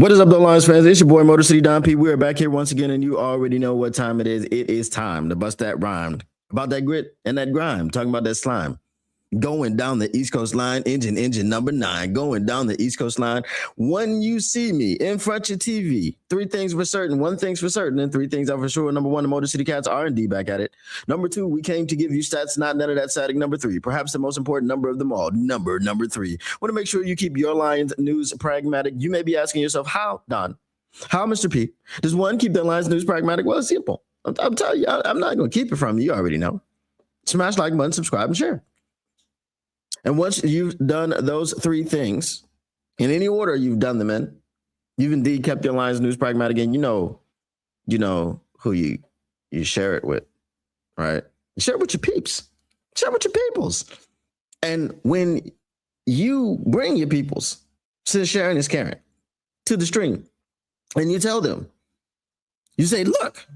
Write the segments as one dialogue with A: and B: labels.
A: What is up, though, Lions fans? It's your boy, Motor City Don P. We are back here once again, and you already know what time it is. It is time to bust that rhyme about that grit and that grime, talking about that slime. Going down the East Coast line, engine number 9, going down the East Coast line. When you see me in front of your TV, 3 things for certain, 1 thing's for certain, and 3 things are for sure. Number 1, the Motor City Cats are indeed back at it. Number 2, we came to give you stats, not none of that static. Number 3, perhaps the most important number of them all, number 3. Want to make sure you keep your Lions news pragmatic. You may be asking yourself, how, Don? How, Mr. P, does one keep their Lions news pragmatic? Well, it's simple. I'm telling you, I'm not going to keep it from you. You already know. Smash like button, subscribe, and share. And once you've done those 3 things, in any order you've done them in, you've indeed kept your Lions news pragmatic, and you know who you share it with, right? You share it with your peeps. Share it with your peoples. And when you bring your peoples to sharing is caring, to the stream, and you tell them, you say, look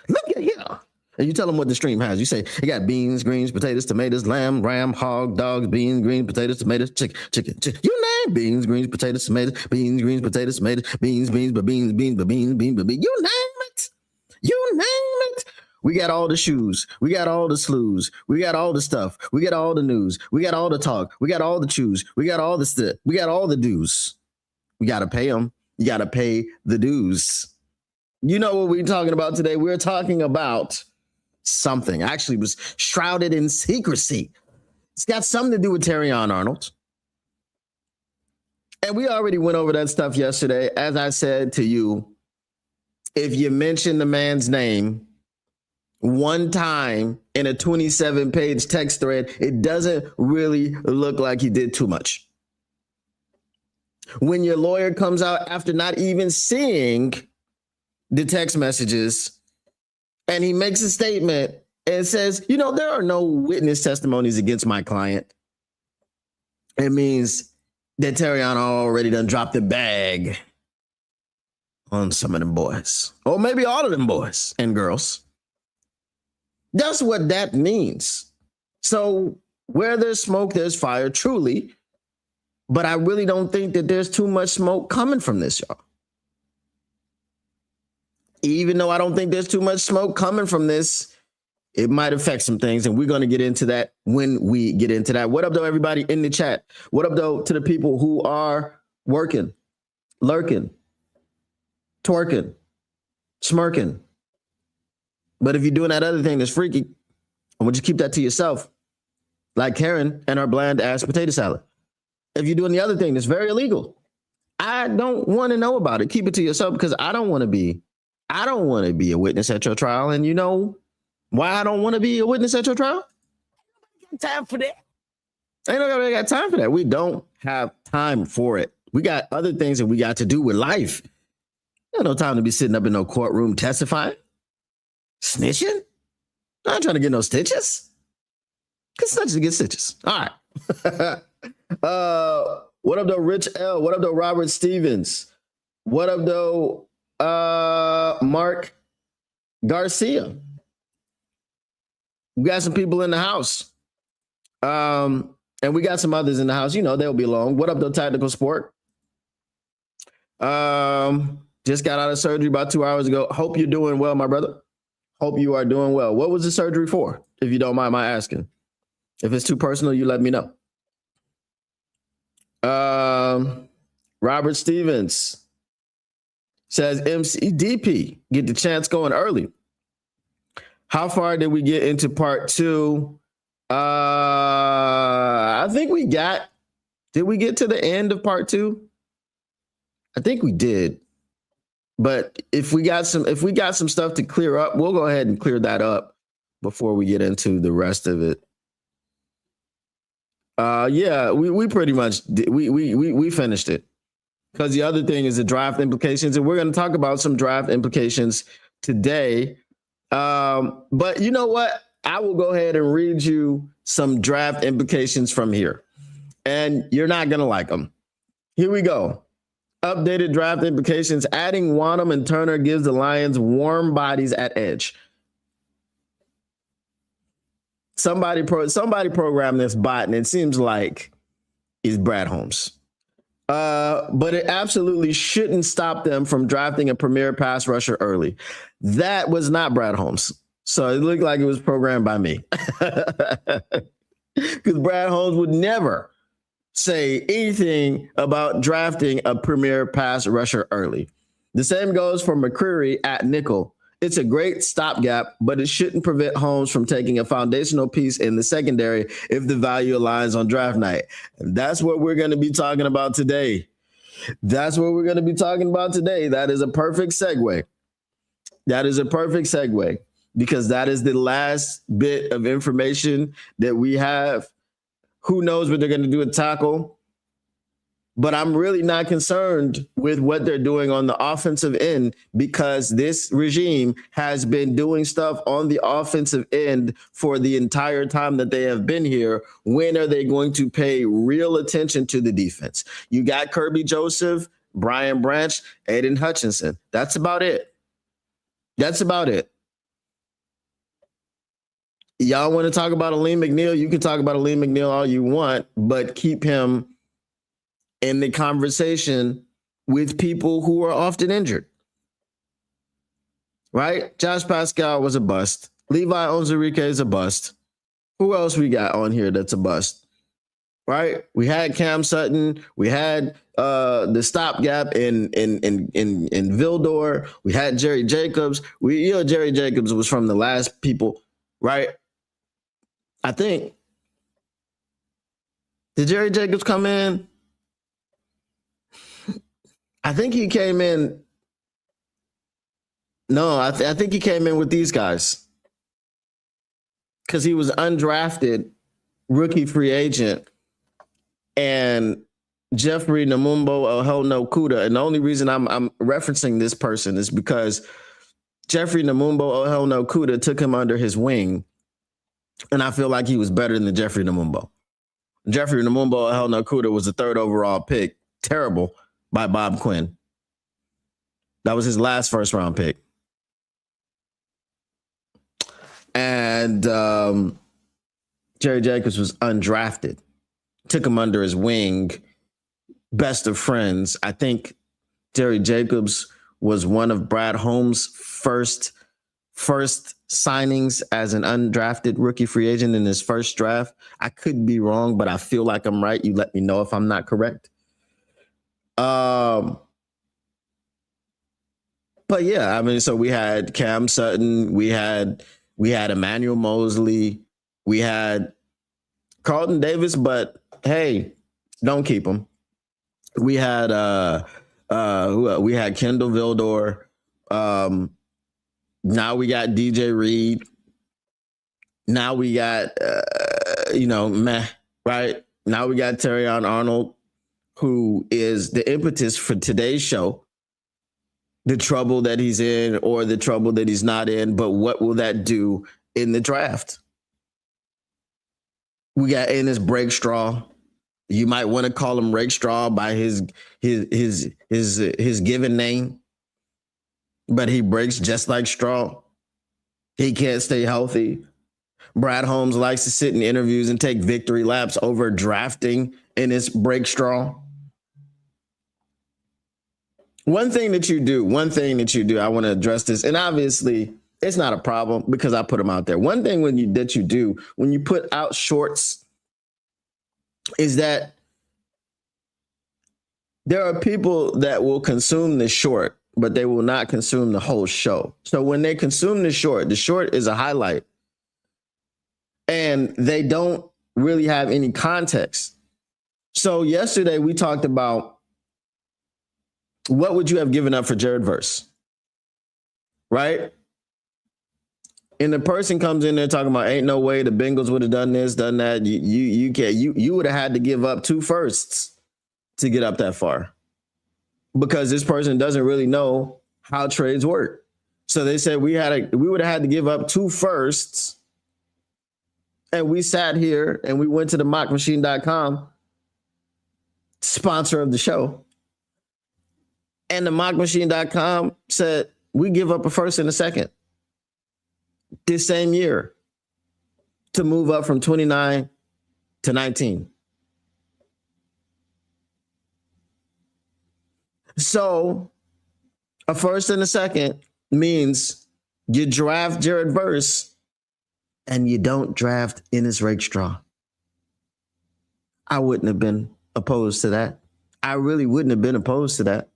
A: at here. And you tell them what the stream has. You say, it got beans, greens, potatoes, tomatoes, lamb, ram, hog, dogs, beans, greens, potatoes, tomatoes, chicken. You name beans, greens, potatoes, tomatoes, beans, greens, potatoes, tomatoes, beans, beans. You name it. You name it. We got all the shoes. We got all the slews. We got all the stuff. We got all the news. We got all the talk. We got all the chews. We got all the stuff. We got all the dues. We got to pay them. You got to pay the dues. You know what we're talking about today? We're talking about something actually was shrouded in secrecy. It's got something to do with Terrion Arnold. And we already went over that stuff yesterday. As I said to you, if you mention the man's name 1 time in a 27-page text thread, it doesn't really look like he did too much. When your lawyer comes out after not even seeing the text messages, and he makes a statement and says, there are no witness testimonies against my client, it means that Terrion already done dropped the bag on some of them boys, or maybe all of them boys and girls. That's what that means. So where there's smoke, there's fire, truly. But I really don't think that there's too much smoke coming from this, y'all. Even though I don't think there's too much smoke coming from this, it might affect some things, and we're going to get into that when we get into that. What up, though, everybody in the chat? What up, though, to the people who are working, lurking, twerking, smirking? But if you're doing that other thing that's freaky, I want you to keep that to yourself, like Karen and our bland-ass potato salad. If you're doing the other thing that's very illegal, I don't want to know about it. Keep it to yourself, because I don't want to be a witness at your trial. And you know why I don't want to be a witness at your trial? Ain't time for that. Ain't nobody got time for that. We don't have time for it. We got other things that we got to do with life. There's no time to be sitting up in no courtroom testifying, snitching. I ain't trying to get no stitches. Get snitches to get stitches. All right. What up, though, Rich L? What up, though, Robert Stevens? What up, though, Mark Garcia? We got some people in the house. And we got some others in the house. They'll be along. What up, though, Tactical Sport? Just got out of surgery about 2 hours ago. Hope you're doing well, my brother. Hope you are doing well. What was the surgery for, if you don't mind my asking? If it's too personal, you let me know. Robert Stevens says MCDP get the chance going early. How far did we get into part 2? I think did we get to the end of part 2? I think we did. But if we got some stuff to clear up, we'll go ahead and clear that up before we get into the rest of it. Yeah, we pretty much we finished it, because the other thing is the draft implications, and we're going to talk about some draft implications today. But you know what? I will go ahead and read you some draft implications from here, and you're not going to like them. Here we go. Updated draft implications. Adding Wanham and Turner gives the Lions warm bodies at edge. Somebody programmed this bot, and it seems like it's Brad Holmes. But it absolutely shouldn't stop them from drafting a premier pass rusher early. That was not Brad Holmes. So it looked like it was programmed by me. Because Brad Holmes would never say anything about drafting a premier pass rusher early. The same goes for McCreary at nickel. It's a great stopgap, but it shouldn't prevent Holmes from taking a foundational piece in the secondary if the value aligns on draft night. And that's what we're going to be talking about today. That's what we're going to be talking about today. That is a perfect segue. That is a perfect segue because that is the last bit of information that we have. Who knows what they're going to do at tackle? But I'm really not concerned with what they're doing on the offensive end because this regime has been doing stuff on the offensive end for the entire time that they have been here. When are they going to pay real attention to the defense? You got Kirby Joseph, Brian Branch, Aiden Hutchinson. That's about it. That's about it. Y'all want to talk about Aleem McNeil? You can talk about Aleem McNeil all you want, but keep him in the conversation with people who are often injured. Right? Josh Pascal was a bust. Levi Onwuzurike is a bust. Who else we got on here that's a bust? Right? We had Cam Sutton. We had the stopgap in Vildor. We had Jerry Jacobs. Jerry Jacobs was from the last people, right? I think. Did Jerry Jacobs come in? I think he came in. No, I think he came in with these guys because he was undrafted, rookie free agent, and Jeffrey Namumbo Ohelno-Kuda. And the only reason I'm referencing this person is because Jeffrey Namumbo Ohelno-Kuda took him under his wing, and I feel like he was better than Jeffrey Namumbo. Jeffrey Namumbo Ohelno-Kuda was the 3rd overall pick. Terrible. By Bob Quinn. That was his last first-round pick. And Jerry Jacobs was undrafted. Took him under his wing. Best of friends. I think Jerry Jacobs was one of Brad Holmes' first signings as an undrafted rookie free agent in his first draft. I could be wrong, but I feel like I'm right. You let me know if I'm not correct. But yeah, I mean, so we had Cam Sutton, we had Emmanuel Mosley, we had Carlton Davis, but hey, don't keep him. We had we had Kendall Vildor. Now we got DJ Reed. Now we got right? Now we got Terrion Arnold, who is the impetus for today's show, the trouble that he's in or the trouble that he's not in, but what will that do in the draft? We got Ennis Breakstraw. You might want to call him Rakestraw by his given name, but he breaks just like straw. He can't stay healthy. Brad Holmes likes to sit in interviews and take victory laps over drafting Ennis Breakstraw. One thing that you do, I want to address this, and obviously it's not a problem because I put them out there. One thing when you put out shorts is that there are people that will consume the short, but they will not consume the whole show. So when they consume the short is a highlight, and they don't really have any context. So yesterday we talked about what would you have given up for Jared Verse, right? And the person comes in there talking about ain't no way the Bengals would have done this, done that. You can't. You would have had to give up 2 firsts to get up that far, because this person doesn't really know how trades work. So they said we would have had to give up 2 firsts, and we sat here and we went to the mockmachine.com, sponsor of the show. And the mockmachine.com said, we give up a first and a second this same year to move up from 29 to 19. So a first and a second means you draft Jared Verse and you don't draft Ennis Rakestraw. I wouldn't have been opposed to that. I really wouldn't have been opposed to that.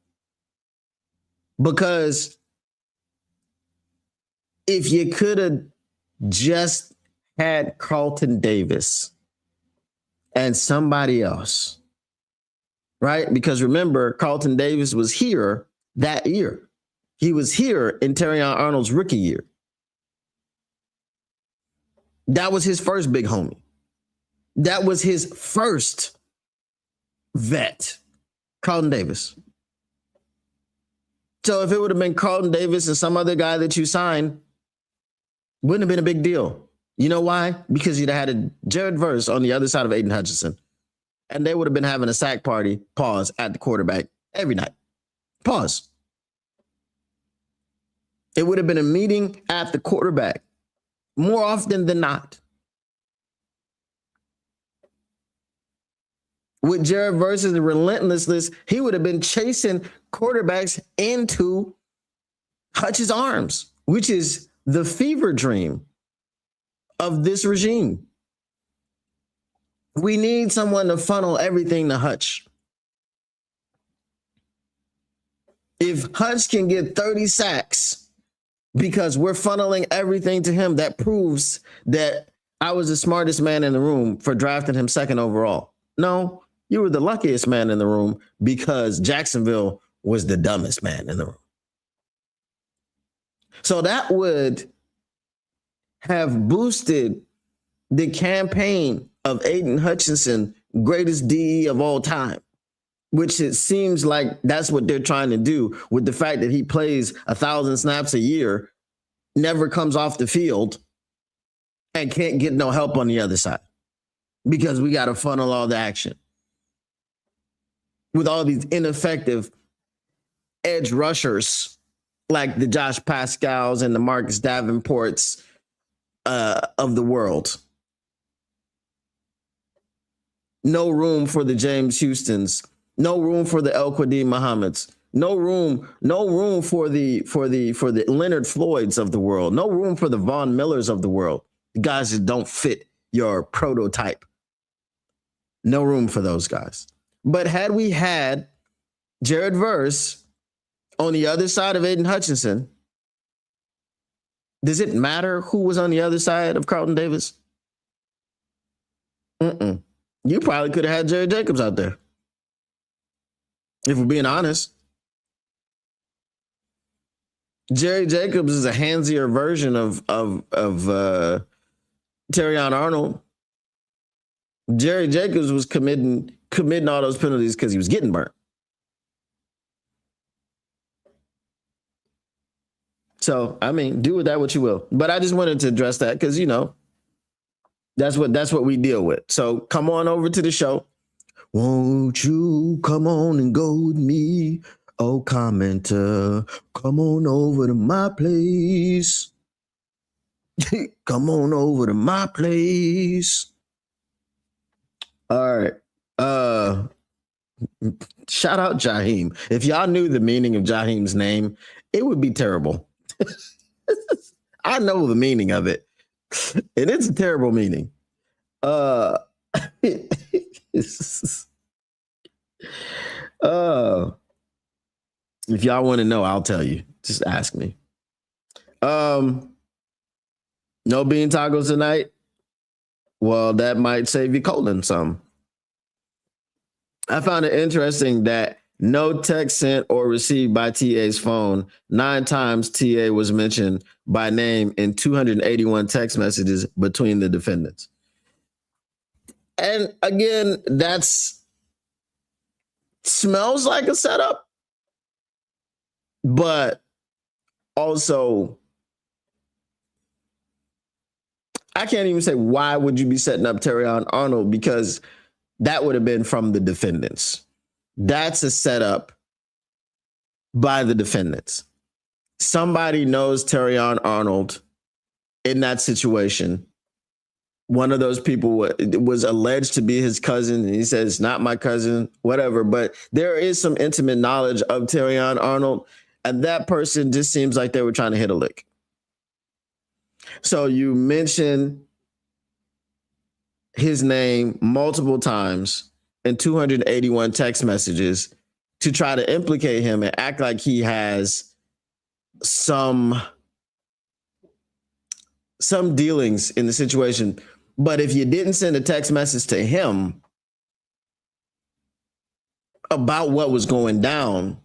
A: Because if you could have just had Carlton Davis and somebody else, right? Because remember, Carlton Davis was here that year. He was here in Terrion Arnold's rookie year. That was his first big homie. That was his first vet, Carlton Davis. So if it would have been Carlton Davis and some other guy that you signed, wouldn't have been a big deal. You know why? Because you'd have had a Jared Verse on the other side of Aiden Hutchinson. And they would have been having a sack party, pause, at the quarterback every night. Pause. It would have been a meeting at the quarterback more often than not. With Jared Verse's relentlessness, he would have been chasing quarterbacks into Hutch's arms, which is the fever dream of this regime. We need someone to funnel everything to Hutch. If Hutch can get 30 sacks because we're funneling everything to him, that proves that I was the smartest man in the room for drafting him second overall. No, you were the luckiest man in the room because Jacksonville was the dumbest man in the room. So that would have boosted the campaign of Aiden Hutchinson, greatest DE of all time, which it seems like that's what they're trying to do with the fact that he plays 1,000 snaps a year, never comes off the field, and can't get no help on the other side because we got to funnel all the action with all these ineffective edge rushers like the Josh Pascals and the Marcus Davenports of the world. No room for the James Houstons. No room for the El Quadin Muhammads. No room for the Leonard Floyds of the world. No room for the Von Millers of the world. The guys that don't fit your prototype. No room for those guys. But had we had Jared Verse on the other side of Aiden Hutchinson, does it matter who was on the other side of Carlton Davis? You probably could have had Jerry Jacobs out there. If we're being honest. Jerry Jacobs is a handsier version of Terrion Arnold. Jerry Jacobs was committing all those penalties because he was getting burnt. So, I mean, do with that what you will. But I just wanted to address that because, you know, that's what we deal with. So come on over to the show. Won't you come on and go with me? Oh, commenter, come on over to my place. Come on over to my place. All right. Shout out Jaheim. If y'all knew the meaning of Jaheim's name, it would be terrible. I know the meaning of it. And it's a terrible meaning. If y'all want to know, I'll tell you. Just ask me. No bean tacos tonight. Well, that might save you colon some. I found it interesting that no text sent or received by TA's phone. 9 times TA was mentioned by name in 281 text messages between the defendants. And again, that's smells like a setup, but also I can't even say why would you be setting up Terrion Arnold, because that would have been from the defendants. That's a setup by the defendants. Somebody knows Terrion Arnold in that situation one of those people was alleged to be his cousin, and he said it's not my cousin, whatever. But there is some intimate knowledge of Terrion Arnold, and that person just seems like they were trying to hit a lick. So you mention his name multiple times in 281 text messages to try to implicate him and act like he has some dealings in the situation. But if you didn't send a text message to him about what was going down,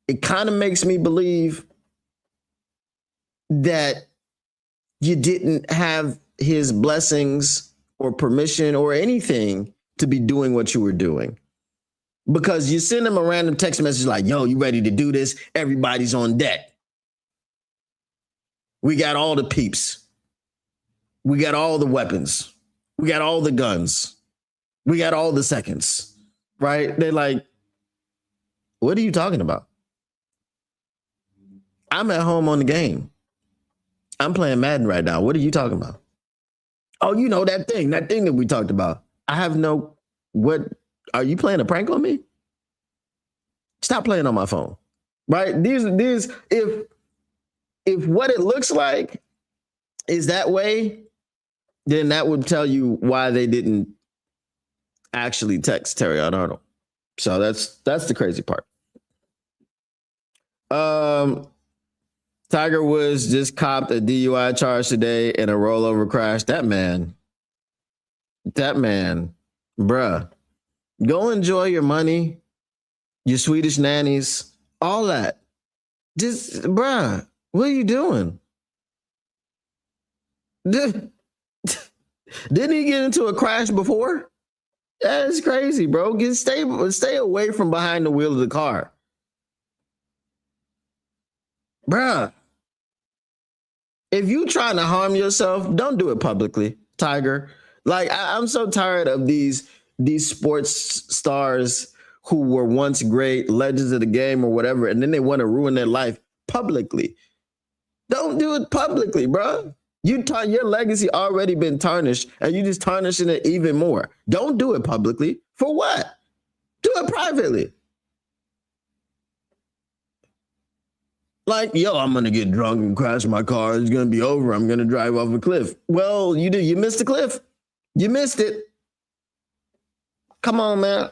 A: it kind of makes me believe that you didn't have his blessings or permission or anything to be doing what you were doing. Because you send him a random text message like, yo, you ready to do this? Everybody's on deck. We got all the peeps. We got all the weapons. We got all the guns. We got all the seconds, right? They're like, what are you talking about? I'm at home on the game. I'm playing Madden right now. What are you talking about? Oh, you know, that thing that we talked about. I have no, what, are you playing a prank on me? Stop playing on my phone, right? These, if what it looks like is that way, then that would tell you why they didn't actually text Terrion Arnold. So that's the crazy part. Tiger Woods just copped a DUI charge today in a rollover crash. That man, bruh, go enjoy your money, your Swedish nannies, all that. Just, bruh, what are you doing? Didn't he get into a crash before? That's crazy, bro. Stay away from behind the wheel of the car. Bruh, if you trying to harm yourself, don't do it publicly, Tiger. Like, I'm so tired of these sports stars who were once great legends of the game or whatever, and then they want to ruin their life publicly. Don't do it publicly, bro. Your legacy already been tarnished, and you just tarnishing it even more. Don't do it publicly. For what? Do it privately. Like, yo, I'm going to get drunk and crash my car. It's going to be over. I'm going to drive off a cliff. Well, you missed the cliff. You missed it. Come on, man.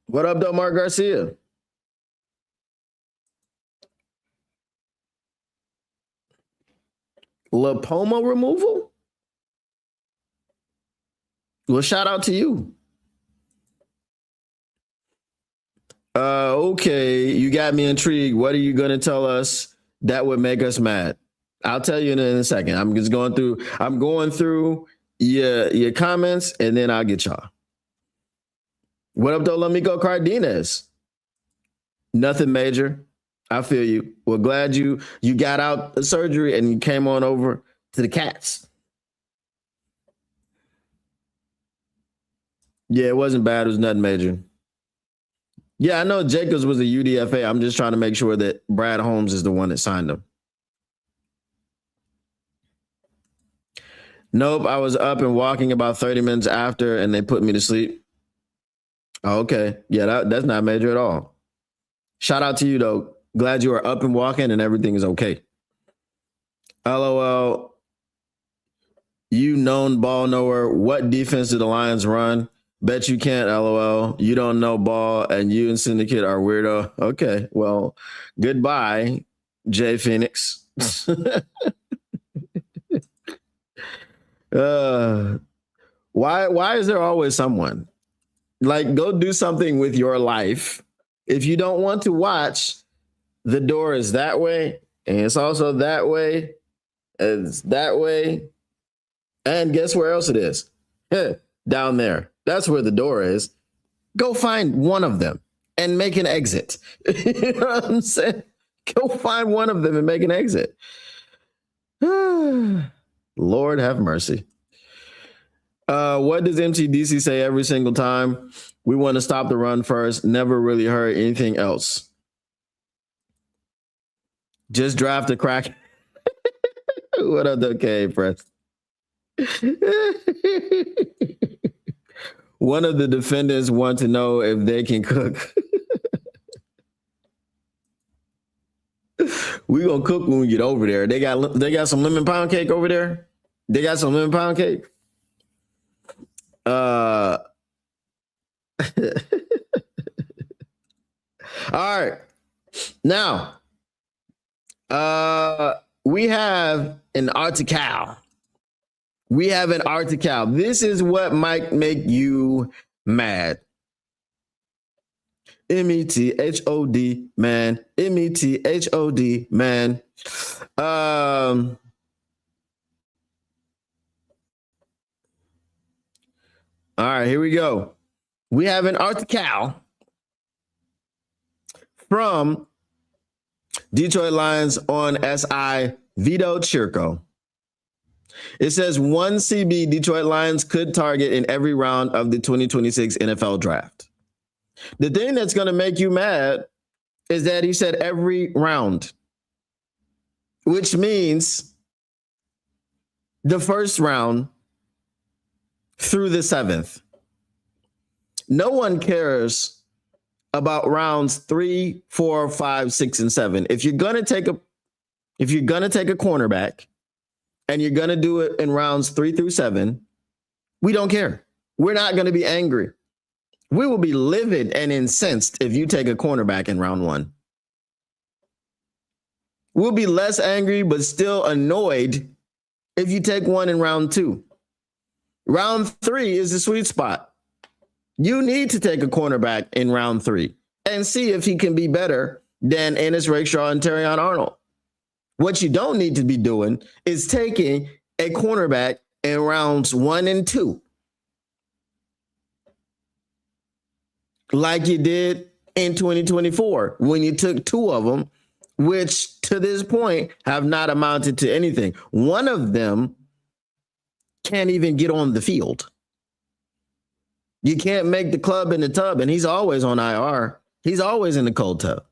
A: What up, though, Mark Garcia? Lipoma removal? Well, shout out to you. Okay, you got me intrigued. What are you going to tell us that would make us mad? I'll tell you in a second. I'm going through your comments, and then I'll get y'all. What up, though, Lamico Cardenas? Nothing major. I feel you. Well, glad you got out the surgery and you came on over to the Cats. Yeah, it wasn't bad. It was nothing major. Yeah, I know Jacobs was a UDFA. I'm just trying to make sure that Brad Holmes is the one that signed him. Nope, I was up and walking about 30 minutes after, and they put me to sleep. Oh, okay. Yeah, that's not major at all. Shout out to you, though. Glad you are up and walking and everything is okay. LOL. You known ball knower. What defense do the Lions run? Bet you can't, LOL. You don't know ball, and you and Syndicate are weirdo. Okay, well, goodbye, Jay Phoenix. Why is there always someone? Like, go do something with your life. If you don't want to watch, the door is that way, and it's also that way, it's that way, and guess where else it is? Down there. That's where the door is. Go find one of them and make an exit. You know what I'm saying? Go find one of them and make an exit. Lord have mercy. What does MTDC say every single time? We want to stop the run first. Never really heard anything else. Just draft a crack. What up, okay, press? One of the defendants want to know if they can cook. We gonna cook when we get over there. They got some lemon pound cake over there. They got some lemon pound cake. All right. Now, we have an article. This is what might make you mad. METHOD, man. METHOD, man. All right, here we go. We have an article from Detroit Lions on SI Vito Chirco. It says one CB Detroit Lions could target in every round of the 2026 NFL draft. The thing that's going to make you mad is that he said every round, which means the first round through the 7th. No one cares about rounds 3, 4, 5, 6, and 7. If you're gonna take a cornerback and you're gonna do it in rounds 3 through 7, we don't care. We're not gonna be angry. We will be livid and incensed if you take a cornerback in round 1. We'll be less angry, but still annoyed if you take one in round 2. Round 3 is the sweet spot. You need to take a cornerback in round 3 and see if he can be better than Ennis Rakestraw and Terrion Arnold. What you don't need to be doing is taking a cornerback in rounds 1 and 2. Like you did in 2024 when you took 2 of them, which to this point have not amounted to anything. One of them can't even get on the field. You can't make the club in the tub, and he's always on IR. He's always in the cold tub.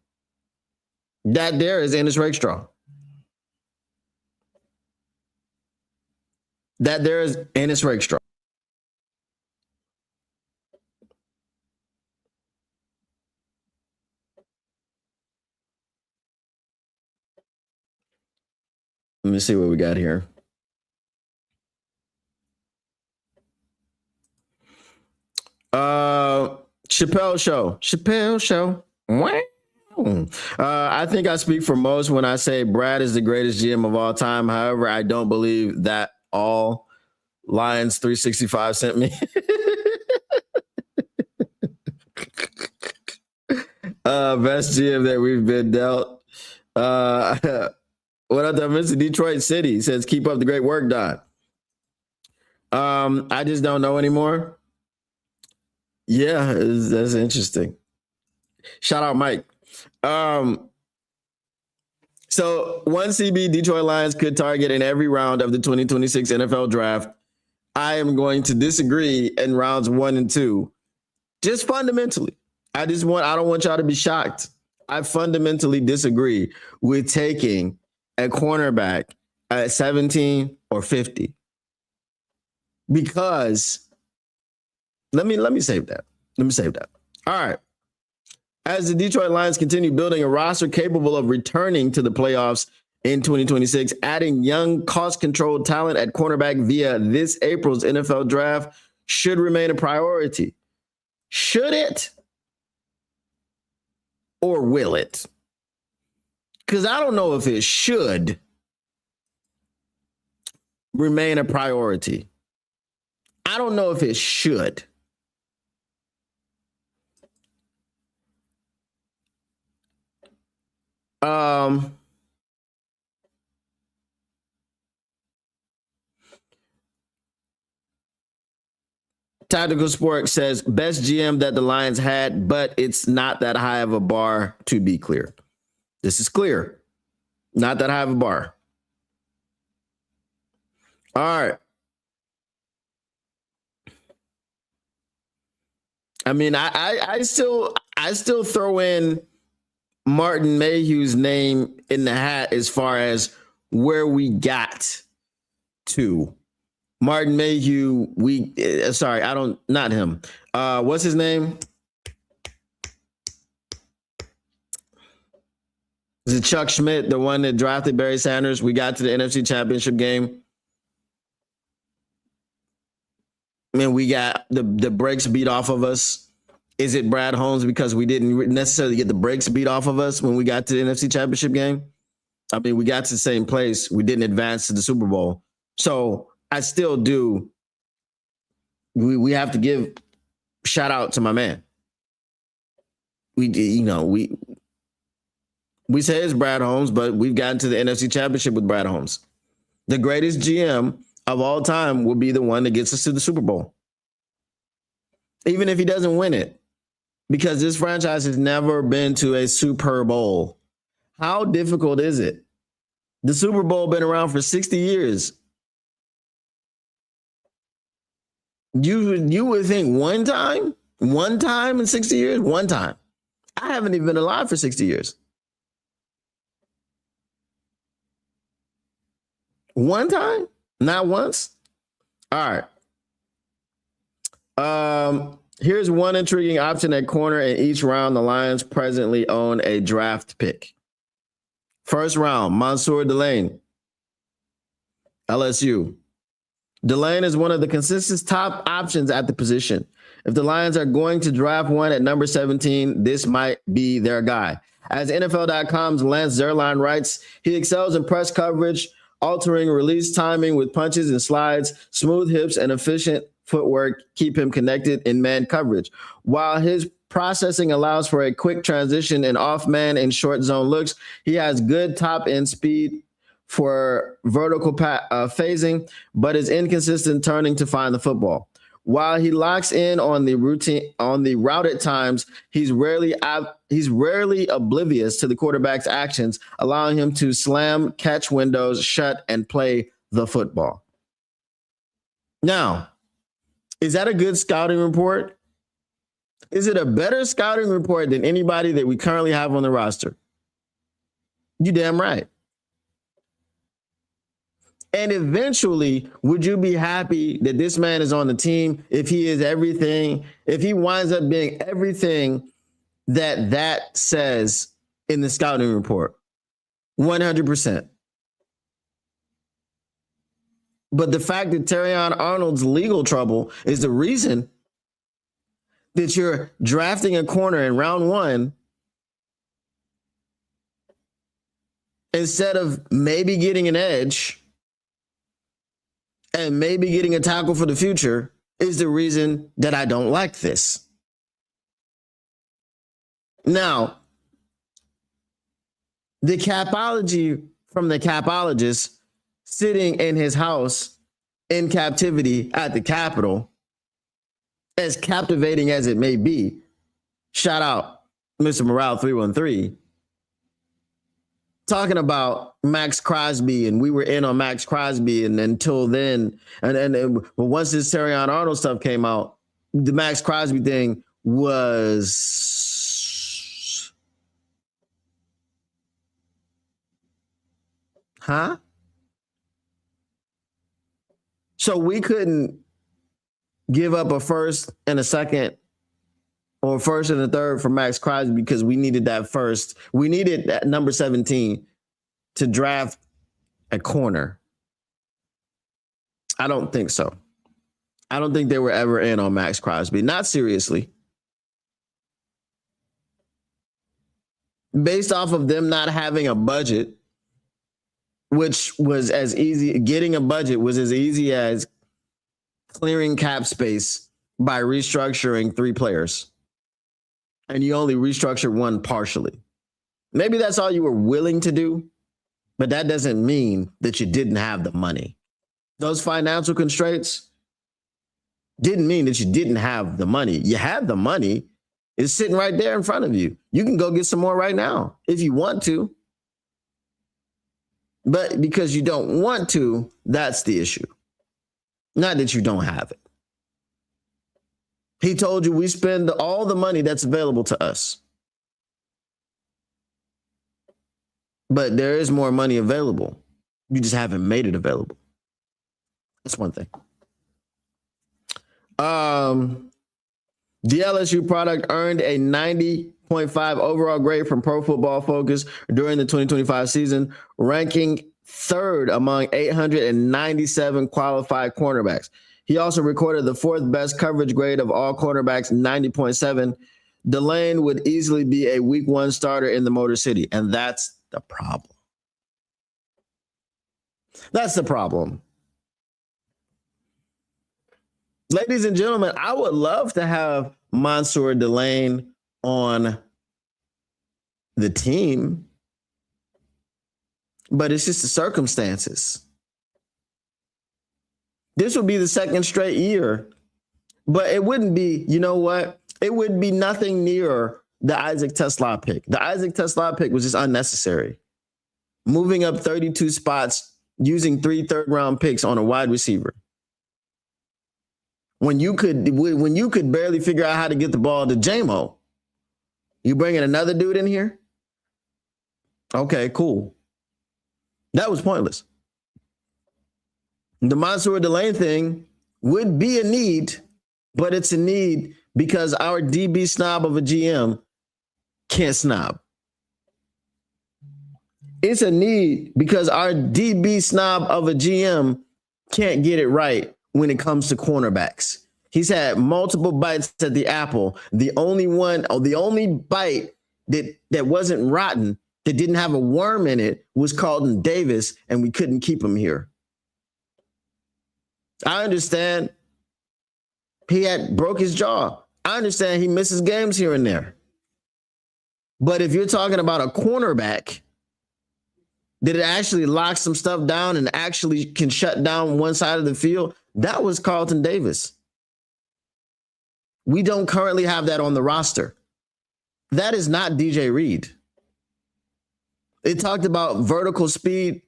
A: That there is Ennis Rakestraw. That there is Ennis Rakestraw. Let me see what we got here. Chappelle Show. Wow. I think I speak for most when I say Brad is the greatest GM of all time. However, I don't believe that all Lions 365 sent me. Best GM that we've been dealt. What up, Mr. Detroit City says, keep up the great work, Don. I just don't know anymore. Yeah, that's interesting. Shout out, Mike. So one CB Detroit Lions could target in every round of the 2026 NFL draft. I am going to disagree in rounds 1 and 2. Just fundamentally. I don't want y'all to be shocked. I fundamentally disagree with taking a cornerback at 17 or 50. Because let me save that. All right. As the Detroit Lions continue building a roster capable of returning to the playoffs in 2026, adding young, cost-controlled talent at cornerback via this April's NFL draft should remain a priority. Should it? Or will it? Because I don't know if it should remain a priority. I don't know if it should. Tactical Sport says best GM that the Lions had, but it's not that high of a bar to be clear. This is clear. Not that high of a bar. All right. I mean, I still throw in Martin Mayhew's name in the hat as far as where we got 2. Martin Mayhew, not him. What's his name? Is it Chuck Schmidt, the one that drafted Barry Sanders? We got to the NFC Championship game. And we got the brakes beat off of us. Is it Brad Holmes because we didn't necessarily get the brakes beat off of us when we got to the NFC Championship game? I mean, we got to the same place. We didn't advance to the Super Bowl. So I still do. We have to give shout out to my man. We say it's Brad Holmes, but we've gotten to the NFC Championship with Brad Holmes. The greatest GM of all time will be the one that gets us to the Super Bowl. Even if he doesn't win it, because this franchise has never been to a Super Bowl. How difficult is it? The Super Bowl been around for 60 years. You would think one time in 60 years, one time. I haven't even been alive for 60 years. One time? Not once? All right. Here's one intriguing option at corner. In each round, the Lions presently own a draft pick. First round, Mansour Delane, LSU. Delane is one of the consistent top options at the position. If the Lions are going to draft one at number 17, this might be their guy. As NFL.com's Lance Zierlein writes, he excels in press coverage, altering release timing with punches and slides, smooth hips, and efficient footwork keep him connected in man coverage. While his processing allows for a quick transition and off-man and short zone looks, he has good top-end speed for vertical phasing, but is inconsistent turning to find the football. While he locks in on the route at times, he's rarely oblivious to the quarterback's actions, allowing him to slam catch windows shut and play the football. Now, is that a good scouting report? Is it a better scouting report than anybody that we currently have on the roster? You damn right. And eventually, would you be happy that this man is on the team if he is everything, if he winds up being everything that says in the scouting report? 100%. But the fact that Terrion Arnold's legal trouble is the reason that you're drafting a corner in round 1 instead of maybe getting an edge and maybe getting a tackle for the future is the reason that I don't like this. Now, the capology from the capologist sitting in his house in captivity at the Capitol, as captivating as it may be, shout out Mr. Morale 313, talking about Max Crosby, and we were in on Max Crosby, and until then, but once this Terrion Arnold stuff came out, the Max Crosby thing was, So we couldn't give up a first and a second or first and a third for Max Crosby because we needed that first. We needed that number 17 to draft a corner. I don't think so. I don't think they were ever in on Max Crosby. Not seriously. Based off of them not having a budget, which was as easy, getting a budget was as easy as clearing cap space by restructuring 3 players. And you only restructured 1 partially. Maybe that's all you were willing to do, but that doesn't mean that you didn't have the money. Those financial constraints didn't mean that you didn't have the money. You had the money. It's sitting right there in front of you. You can go get some more right now if you want to. But because you don't want to, that's the issue. Not that you don't have it. He told you we spend all the money that's available to us. But there is more money available. You just haven't made it available. That's one thing. The LSU product earned a 90.5 overall grade from Pro Football Focus during the 2025 season, ranking third among 897 qualified cornerbacks. He also recorded the fourth best coverage grade of all cornerbacks, 90.7. Delane would easily be a week one starter in the Motor City, and that's the problem. That's the problem. Ladies and gentlemen, I would love to have Mansour Delane on the team, but it's just the circumstances. This would be the second straight year, but it wouldn't be, you know what? It would be nothing near the Isaac TeSlaa pick. The Isaac TeSlaa pick was just unnecessary. Moving up 32 spots, using 3 third-round picks on a wide receiver. When you could barely figure out how to get the ball to JMO, you bringing another dude in here? Okay, cool. That was pointless. The Mansour Delane thing would be a need, but it's a need because our DB snob of a GM can't snob. It's a need because our DB snob of a GM can't get it right when it comes to cornerbacks. He's had multiple bites at the apple. The only bite that wasn't rotten, that didn't have a worm in it, was Carlton Davis, and we couldn't keep him here. I understand he broke his jaw. I understand he misses games here and there. But if you're talking about a cornerback that actually locks some stuff down and actually can shut down one side of the field, that was Carlton Davis. We don't currently have that on the roster. That is not DJ Reed. It talked about vertical speed,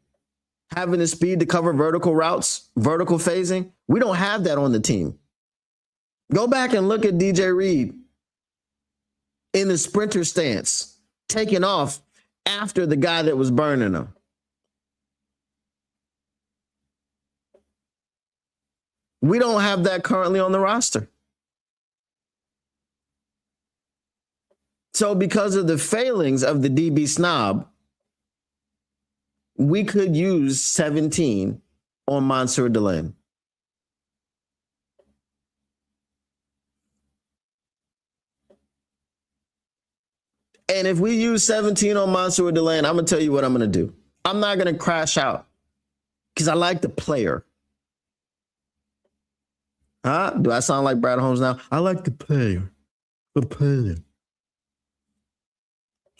A: having the speed to cover vertical routes, vertical phasing. We don't have that on the team. Go back and look at DJ Reed in the sprinter stance, taking off after the guy that was burning him. We don't have that currently on the roster. So because of the failings of the DB snob, we could use 17 on Mansour Delane. And if we use 17 on Mansour Delane, I'm going to tell you what I'm going to do. I'm not going to crash out because I like the player. Huh? Do I sound like Brad Holmes now? I like the player. The player.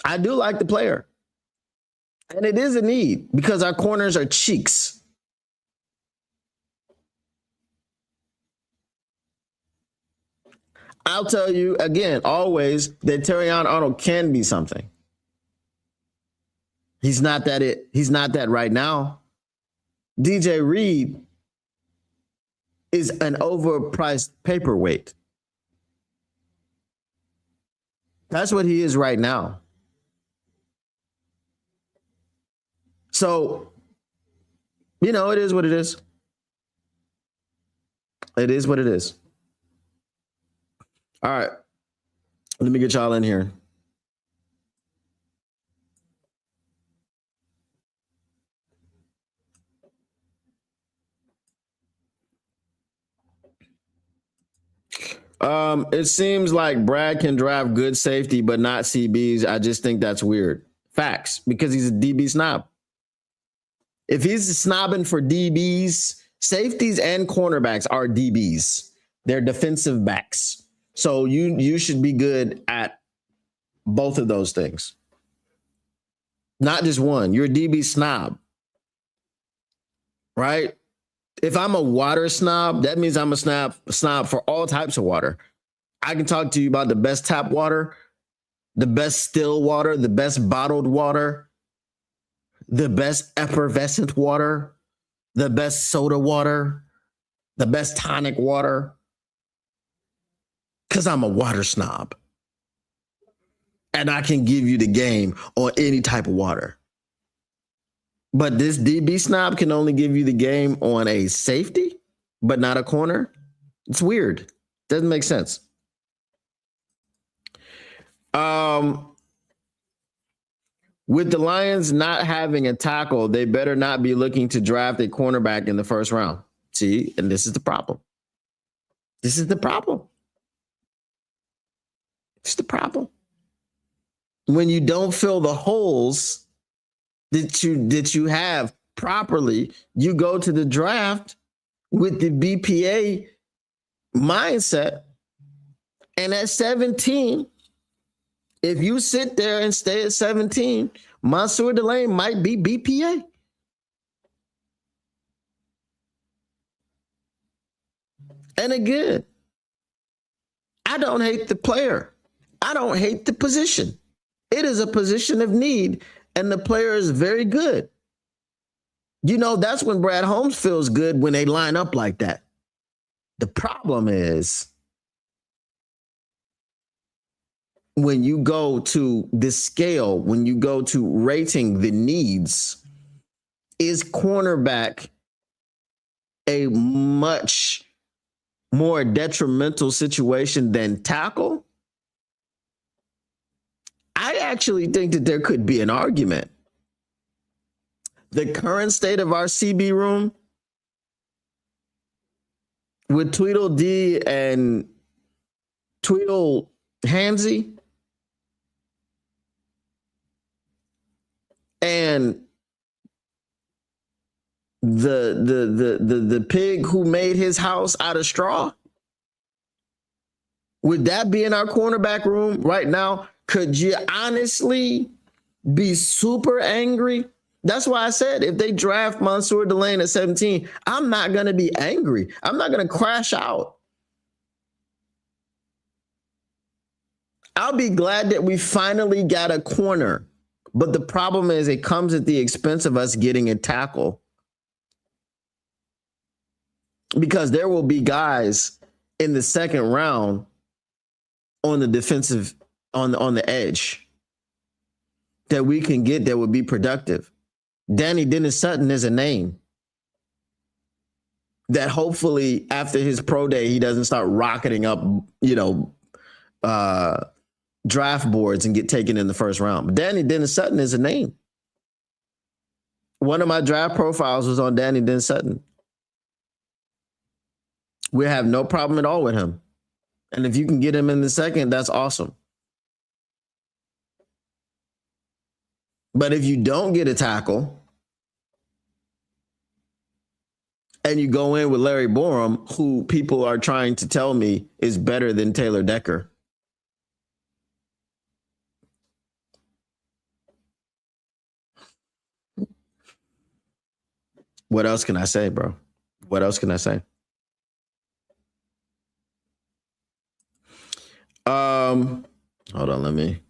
A: I do like the player. And it is a need because our corners are cheeks. I'll tell you again, always, that Terrion Arnold can be something. He's not that He's not that right now. DJ Reed is an overpriced paperweight. That's what he is right now. So, you know, it is what it is. It is what it is. All right. Let me get y'all in here. It seems like Brad can draft good safety, but not CBs. I just think that's weird. Facts, because he's a DB snob. If he's snobbing for DBs, safeties and cornerbacks are DBs. They're defensive backs. So you should be good at both of those things. Not just one. You're a DB snob. Right? If I'm a water snob, that means I'm a snob for all types of water. I can talk to you about the best tap water, the best still water, the best bottled water, the best effervescent water, the best soda water, the best tonic water, because I'm a water snob. And I can give you the game on any type of water. But this DB snob can only give you the game on a safety? but not a corner. It's weird. Doesn't make sense. With the Lions not having a tackle, they better not be looking to draft a cornerback in the first round. See, and this is the problem. This is the problem. It's the problem. When you don't fill the holes that you have properly, you go to the draft with the BPA mindset, and at 17, if you sit there and stay at 17, Mansour Delane might be BPA. And again, I don't hate the player. I don't hate the position. It is a position of need, and the player is very good. You know, that's when Brad Holmes feels good, when they line up like that. The problem is when you go to the scale, when you go to rating the needs, is cornerback a much more detrimental situation than tackle? I actually think that there could be an argument. The current state of our CB room with Tweedledee and Tweedle Hansy and the pig who made his house out of straw, would that be in our cornerback room right now? Could you honestly be super angry? That's why I said if they draft Mansour Delane at 17, I'm not going to be angry. I'm not going to crash out. I'll be glad that we finally got a corner. But the problem is it comes at the expense of us getting a tackle. Because there will be guys in the second round on the defensive, on the edge that we can get that would be productive. Danny Dennis Sutton is a name that hopefully after his pro day, he doesn't start rocketing up, draft boards and get taken in the first round. But Danny Dennis Sutton is a name. One of my draft profiles was on Danny Dennis Sutton. We have no problem at all with him. And if you can get him in the second, that's awesome. But if you don't get a tackle and you go in with Larry Borum, who people are trying to tell me is better than Taylor Decker, what else can I say, bro? What else can I say? Hold on, let me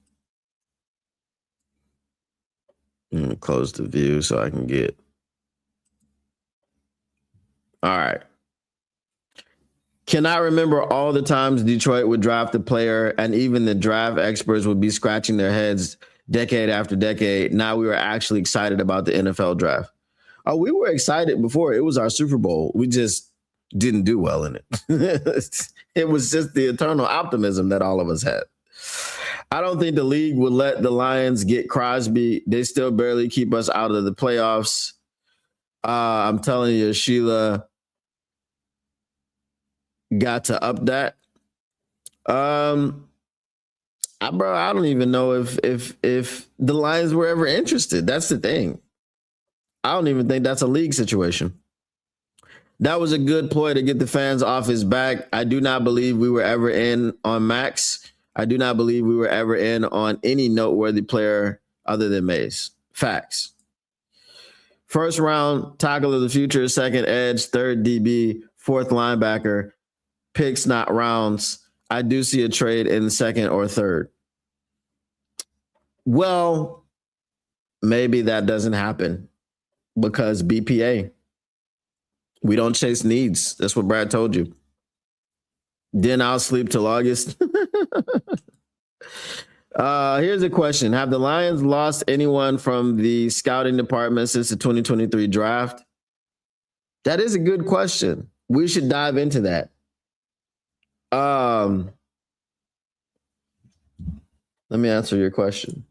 A: close the view so I can get. All right. Cannot remember all the times Detroit would draft a player and even the draft experts would be scratching their heads decade after decade. Now we were actually excited about the NFL draft. Oh, we were excited before. It was our Super Bowl. We just didn't do well in it. It was just the eternal optimism that all of us had. I don't think the league would let the Lions get Crosby. They still barely keep us out of the playoffs. I'm telling you, Sheila got to up that. Bro, I don't even know if the Lions were ever interested. That's the thing. I don't even think that's a league situation. That was a good ploy to get the fans off his back. I do not believe we were ever in on Max. I do not believe we were ever in on any noteworthy player other than Mays. Facts. First round, tackle of the future, second edge, third DB, fourth linebacker, picks, not rounds. I do see a trade in the second or third. Well, maybe that doesn't happen because BPA. We don't chase needs. That's what Brad told you. Then I'll sleep till August. Here's a question. Have the Lions lost anyone from the scouting department since the 2023 draft? That is a good question. We should dive into that. Let me answer your question.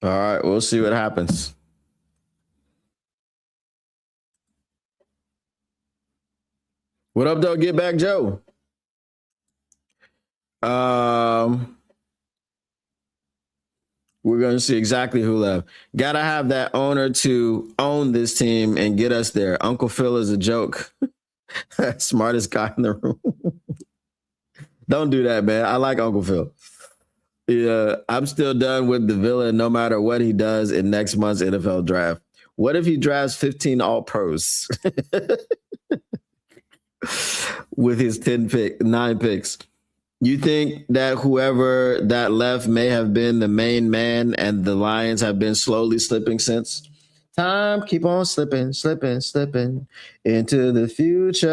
A: All right, we'll see what happens. What up, though? Get back, Joe. We're going to see exactly who left. Got to have that owner to own this team and get us there. Uncle Phil is a joke. Smartest guy in the room. Don't do that, man. I like Uncle Phil. Yeah, I'm still done with the villain no matter what he does in next month's NFL draft. What if he drafts 15 all pros with his 9 picks? You think that whoever that left may have been the main man and the Lions have been slowly slipping since? Time keep on slipping into the future.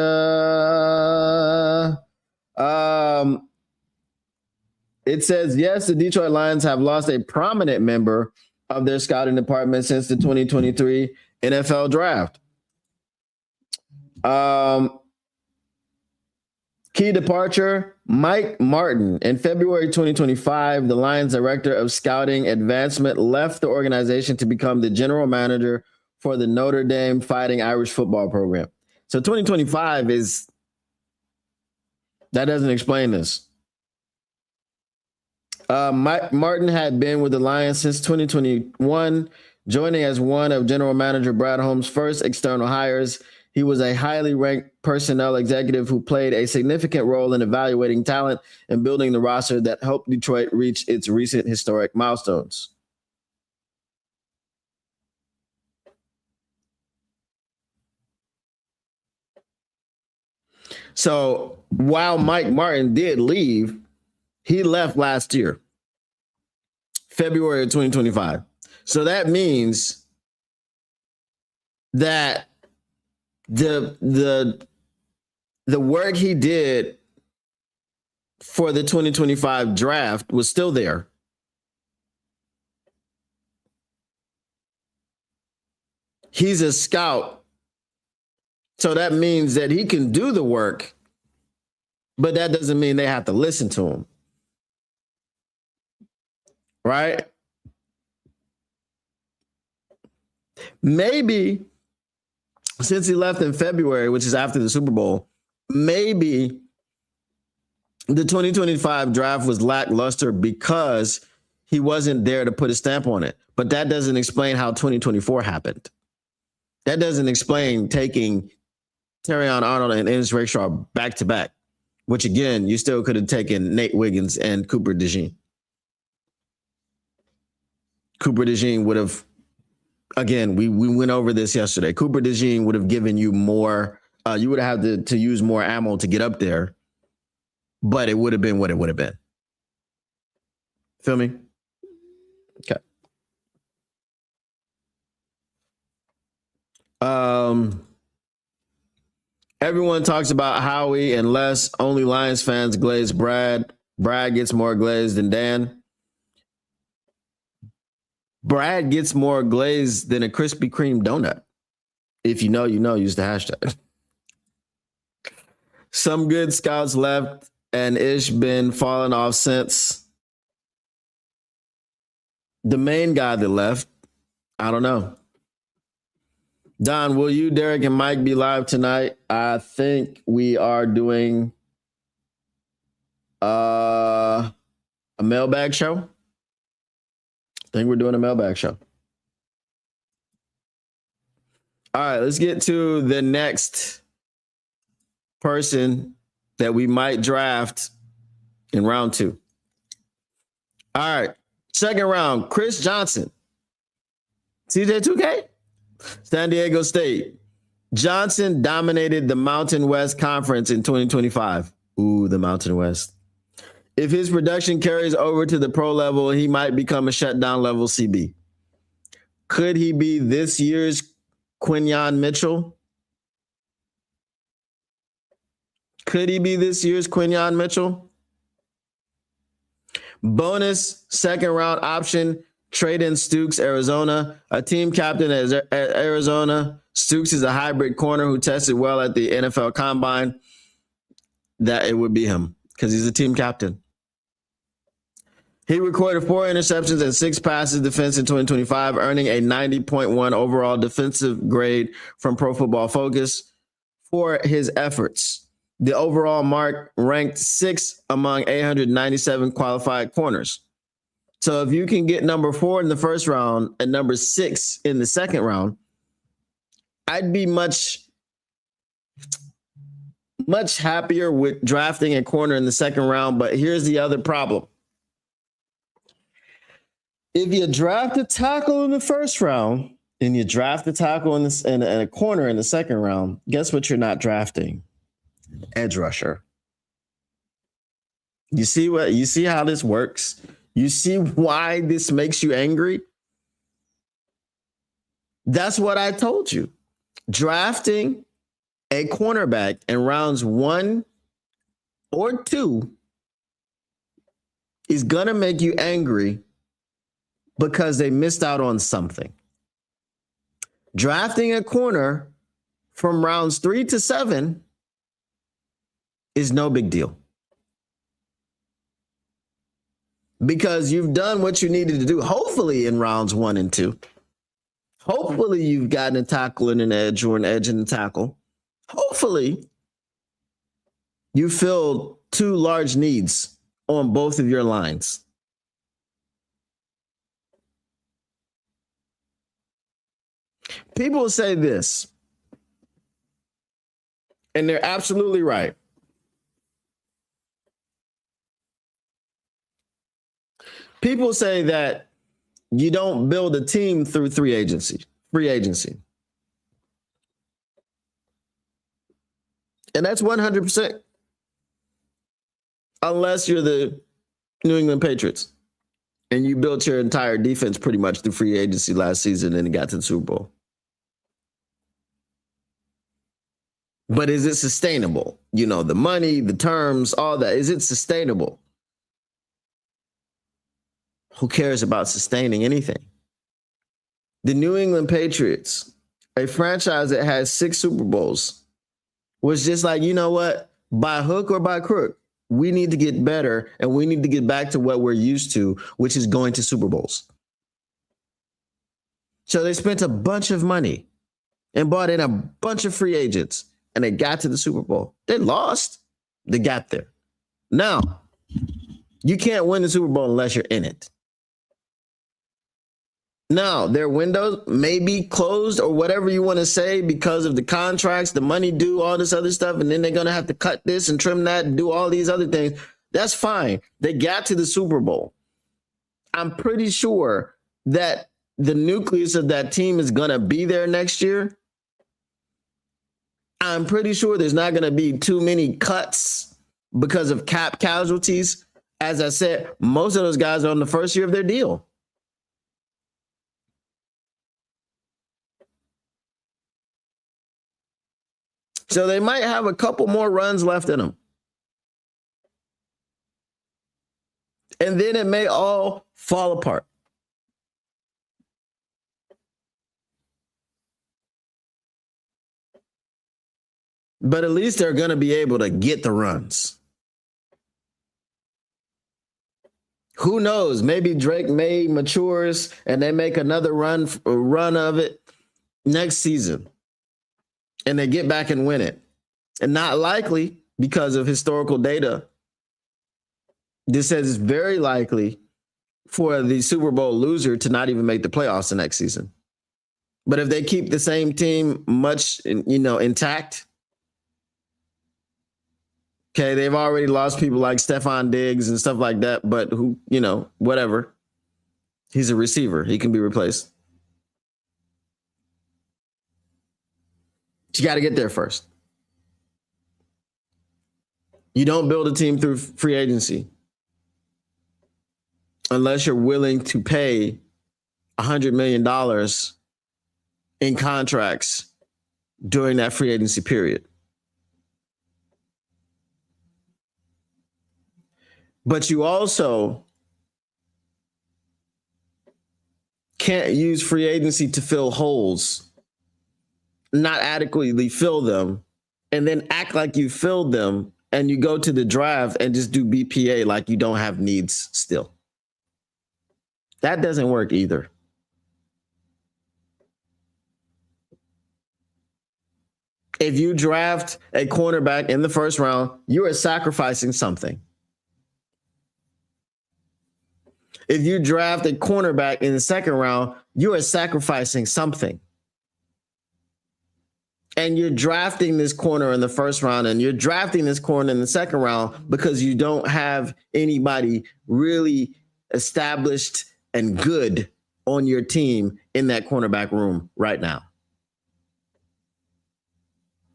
A: It says, yes, the Detroit Lions have lost a prominent member of their scouting department since the 2023 NFL draft. Key departure, Mike Martin. In February 2025, the Lions director of scouting advancement left the organization to become the general manager for the Notre Dame Fighting Irish football program. So 2025 that doesn't explain this. Mike Martin had been with the Lions since 2021, joining as one of general manager Brad Holmes' first external hires. He was a highly ranked personnel executive who played a significant role in evaluating talent and building the roster that helped Detroit reach its recent historic milestones. So while Mike Martin did leave, he left last year, February of 2025. So that means that the work he did for the 2025 draft was still there. He's a scout. So that means that he can do the work, but that doesn't mean they have to listen to him. Right? Maybe since he left in February, which is after the Super Bowl, maybe the 2025 draft was lackluster because he wasn't there to put a stamp on it. But that doesn't explain how 2024 happened. That doesn't explain taking Terrion Arnold and Ennis Rakestraw back to back, which again, you still could have taken Nate Wiggins and Cooper DeJean. Cooper DeJean would have, again, we went over this yesterday. Cooper DeJean would have given you more. You would have had to use more ammo to get up there, but it would have been what it would have been. Feel me? Okay. Everyone talks about Howie and Les. Only Lions fans glaze Brad. Brad gets more glaze than Dan. Brad gets more glaze than a Krispy Kreme donut. If you know, you know, use the hashtag. Some good scouts left and Ish been falling off since. The main guy that left, I don't know. Don, will you, Derek, and Mike be live tonight? I think we are doing a mailbag show. I think we're doing a mailbag show. All right, let's get to the next person that we might draft in round 2. All right, second round, Chris Johnson. CJ2K, San Diego State. Johnson dominated the Mountain West Conference in 2025. Ooh, the Mountain West. If his production carries over to the pro level, he might become a shutdown level CB. Could he be this year's Quinyon Mitchell? Could he be this year's Quinyon Mitchell? Bonus second round option, trade in Stooks, Arizona. A team captain at Arizona. Stooks is a hybrid corner who tested well at the NFL Combine. That it would be him because he's a team captain. He recorded 4 interceptions and 6 passes defense in 2025, earning a 90.1 overall defensive grade from Pro Football Focus for his efforts. The overall mark ranked 6th among 897 qualified corners. So if you can get number 4 in the first round and number 6 in the second round, I'd be much happier with drafting a corner in the second round. But here's the other problem. If you draft a tackle in the first round and you draft a tackle and a corner in the second round, guess what you're not drafting? Edge rusher. You see how this works? You see why this makes you angry? That's what I told you. Drafting a cornerback in rounds 1 or 2 is going to make you angry because they missed out on something. Drafting a corner from rounds 3 to 7 is no big deal. Because you've done what you needed to do, hopefully in rounds 1 and 2. Hopefully you've gotten a tackle and an edge or an edge and a tackle. Hopefully you filled 2 large needs on both of your lines. People say this, and they're absolutely right. People say that you don't build a team through free agency. And that's 100%. Unless you're the New England Patriots and you built your entire defense pretty much through free agency last season and it got to the Super Bowl. But is it sustainable? You know, the money, the terms, all that. Is it sustainable? Who cares about sustaining anything? The New England Patriots, a franchise that has 6 Super Bowls, was just like, you know what? By hook or by crook, we need to get better and we need to get back to what we're used to, which is going to Super Bowls. So they spent a bunch of money and brought in a bunch of free agents and they got to the Super Bowl. They lost. They got there. Now, you can't win the Super Bowl unless you're in it. Now, their windows may be closed or whatever you want to say because of the contracts, the money due, all this other stuff, and then they're going to have to cut this and trim that and do all these other things. That's fine. They got to the Super Bowl. I'm pretty sure that the nucleus of that team is going to be there next year. I'm pretty sure there's not going to be too many cuts because of cap casualties. As I said, most of those guys are on the first year of their deal. So they might have a couple more runs left in them. And then it may all fall apart. But at least they're going to be able to get the runs. Who knows? Maybe Drake May matures and they make another run of it next season. And they get back and win it. And not likely because of historical data. This says it's very likely for the Super Bowl loser to not even make the playoffs the next season. But if they keep the same team much, intact, okay, they've already lost people like Stephon Diggs and stuff like that, but who, whatever. He's a receiver. He can be replaced. You got to get there first. You don't build a team through free agency unless you're willing to pay $100 million in contracts during that free agency period. But you also can't use free agency to fill holes, not adequately fill them, and then act like you filled them and you go to the draft and just do BPA like you don't have needs still. That doesn't work either. If you draft a cornerback in the first round, you are sacrificing something. If you draft a cornerback in the second round, you are sacrificing something. And you're drafting this corner in the first round and you're drafting this corner in the second round because you don't have anybody really established and good on your team in that cornerback room right now.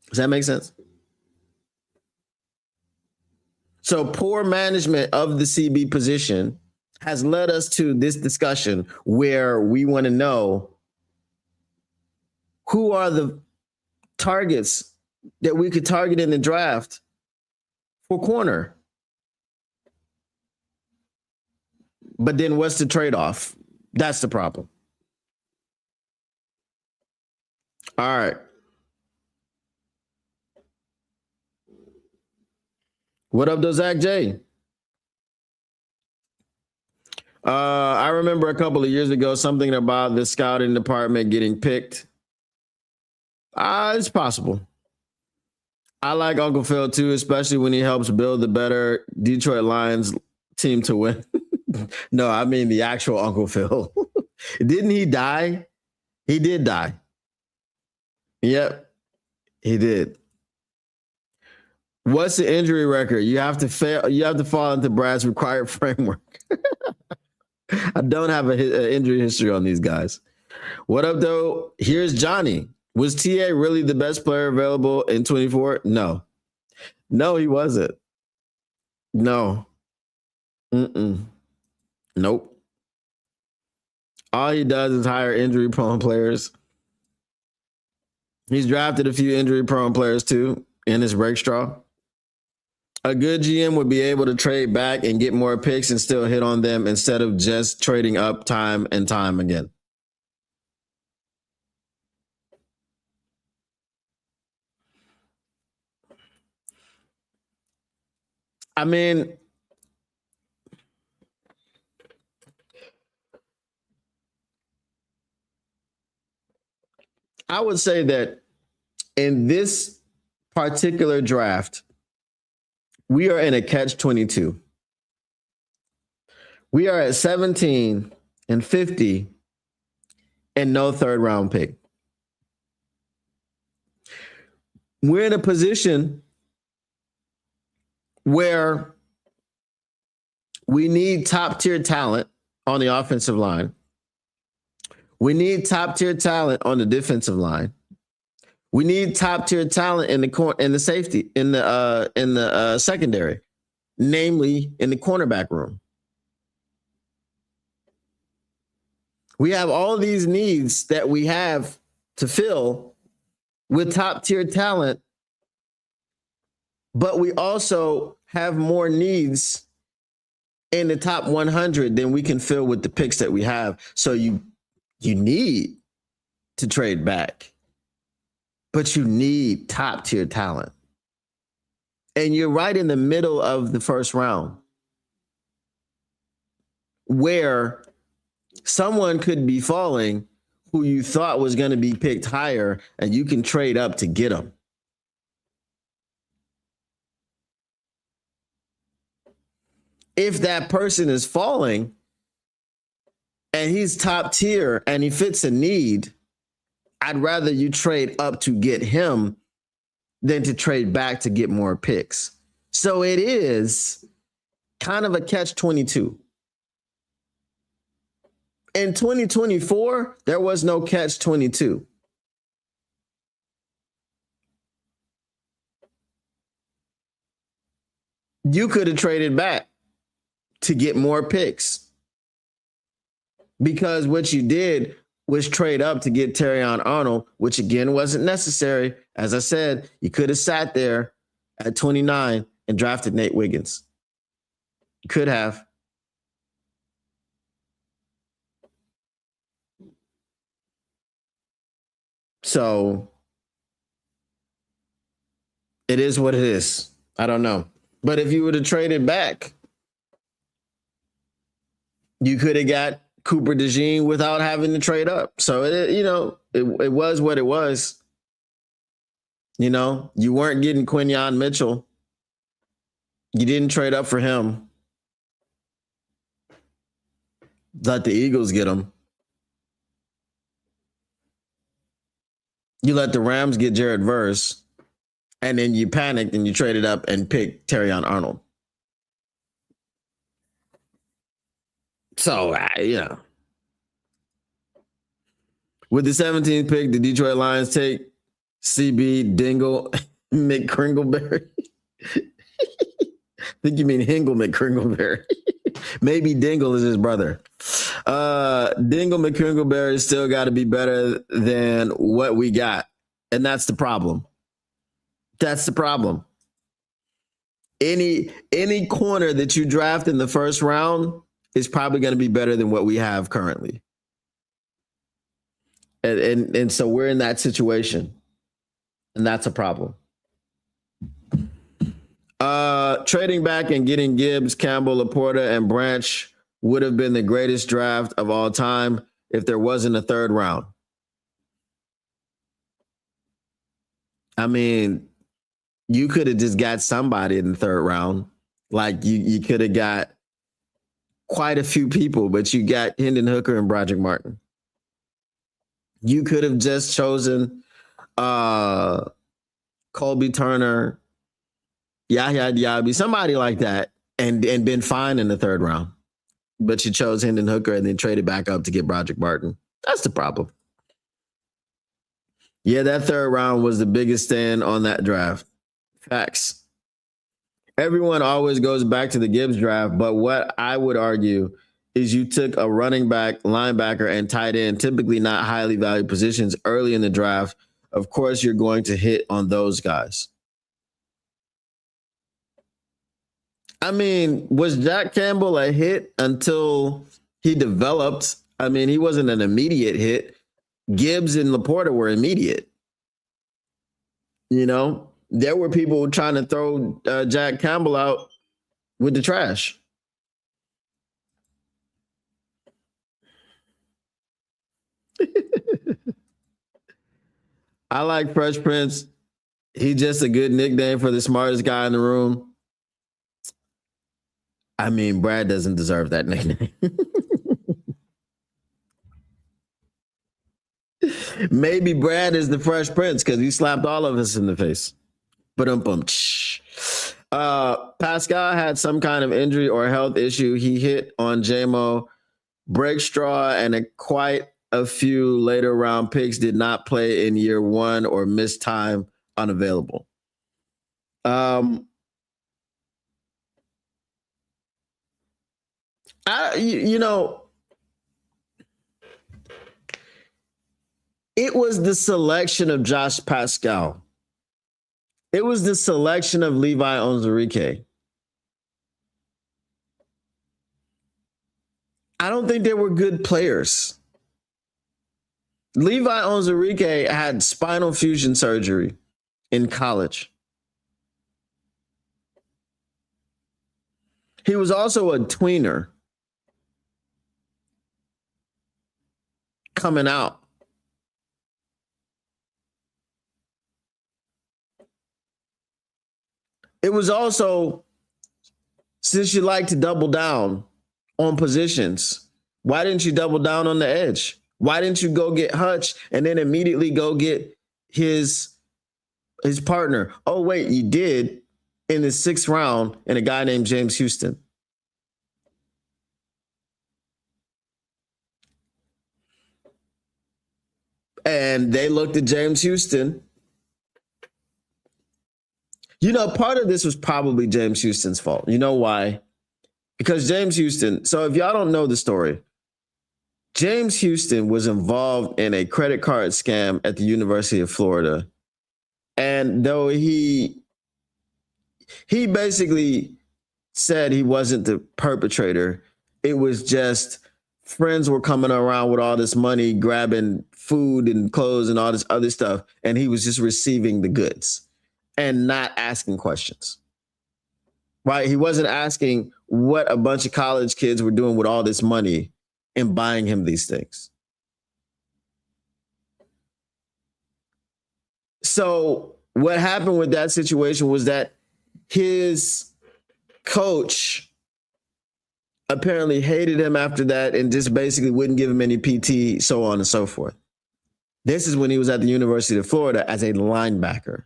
A: Does that make sense? So poor management of the CB position has led us to this discussion where we want to know who are the targets that we could target in the draft for corner. But then what's the trade-off? That's the problem. All right. What up, though, Zach J? I remember a couple of years ago something about the scouting department getting picked. It's possible. I like Uncle Phil too, especially when he helps build the better Detroit Lions team to win. No, I mean the actual Uncle Phil. Didn't he die? He did die. Yep, he did. What's the injury record? You have to fail. You have to fall into Brad's required framework. I don't have an injury history on these guys. What up, though? Here's Johnny. Was TA really the best player available in 24? No. No, he wasn't. No. Nope. All he does is hire injury-prone players. He's drafted a few injury-prone players, too, in his break straw. A good GM would be able to trade back and get more picks and still hit on them instead of just trading up time and time again. I mean, I would say that in this particular draft, we are in a catch-22. We are at 17 and 50 and no third round pick. We're in a position where we need top tier talent on the offensive line. We need top tier talent on the defensive line. We need top tier talent in the safety, in the secondary, namely in the cornerback room. We have all these needs that we have to fill with top tier talent, but we also have more needs in the top 100 than we can fill with the picks that we have. So you need to trade back, but you need top tier talent. And you're right in the middle of the first round where someone could be falling who you thought was going to be picked higher, and you can trade up to get them. If that person is falling and he's top tier and he fits a need, I'd rather you trade up to get him than to trade back to get more picks. So it is kind of a catch-22. In 2024, there was no catch-22. You could have traded back to get more picks because what you did was trade up to get Terrion Arnold, which again wasn't necessary. As I said, you could have sat there at 29 and drafted Nate Wiggins. You could have. So it is what it is. I don't know. But if you would have traded back, you could have got Cooper DeJean without having to trade up. So, it was what it was. You know, you weren't getting Quinyon Mitchell. You didn't trade up for him. Let the Eagles get him. You let the Rams get Jared Verse. And then you panicked and you traded up and picked Terrion Arnold. So, with the 17th pick, the Detroit Lions take CB Dingle McCringleberry. I think you mean Hingle McCringleberry. Maybe Dingle is his brother. Dingle McCringleberry still got to be better than what we got. And that's the problem. That's the problem. Any corner that you draft in the first round is probably going to be better than what we have currently. And so we're in that situation. And that's a problem. Trading back and getting Gibbs, Campbell, Laporta, and Branch would have been the greatest draft of all time if there wasn't a third round. I mean, you could have just got somebody in the third round. Like you could have got quite a few people, but you got Hendon Hooker and Broderick Martin. You could have just chosen Colby Turner, Yahya Diaby, somebody like that, and been fine in the third round. But you chose Hendon Hooker and then traded back up to get Broderick Martin. That's the problem. Yeah, that third round was the biggest stand on that draft. Facts. Everyone always goes back to the Gibbs draft, but what I would argue is you took a running back, linebacker, and tight end, typically not highly valued positions early in the draft. Of course, you're going to hit on those guys. I mean, was Jack Campbell a hit until he developed? I mean, he wasn't an immediate hit. Gibbs and Laporta were immediate. You know, there were people trying to throw Jack Campbell out with the trash. I like Fresh Prince. He's just a good nickname for the smartest guy in the room. I mean, Brad doesn't deserve that nickname. Maybe Brad is the Fresh Prince because he slapped all of us in the face. Pascal had some kind of injury or health issue. He hit on JMO. Breakstraw and quite a few later round picks did not play in year one or missed time unavailable. It was the selection of Josh Pascal. It was the selection of Levi Onwuzurike. I don't think they were good players. Levi Onwuzurike had spinal fusion surgery in college. He was also a tweener coming out. It was also, since you like to double down on positions, why didn't you double down on the edge Why didn't you go get Hutch and then immediately go get his partner? Oh, wait, you did in the 6th round in a guy named James Houston. And they looked at James Houston. You know, part of this was probably James Houston's fault. You know why? Because James Houston, so if y'all don't know the story, James Houston was involved in a credit card scam at the University of Florida. And though he basically said he wasn't the perpetrator, it was just friends were coming around with all this money, grabbing food and clothes and all this other stuff, and he was just receiving the goods and not asking questions. Right? He wasn't asking what a bunch of college kids were doing with all this money and buying him these things. So what happened with that situation was that his coach apparently hated him after that and just basically wouldn't give him any PT, so on and so forth. This is when he was at the University of Florida as a linebacker.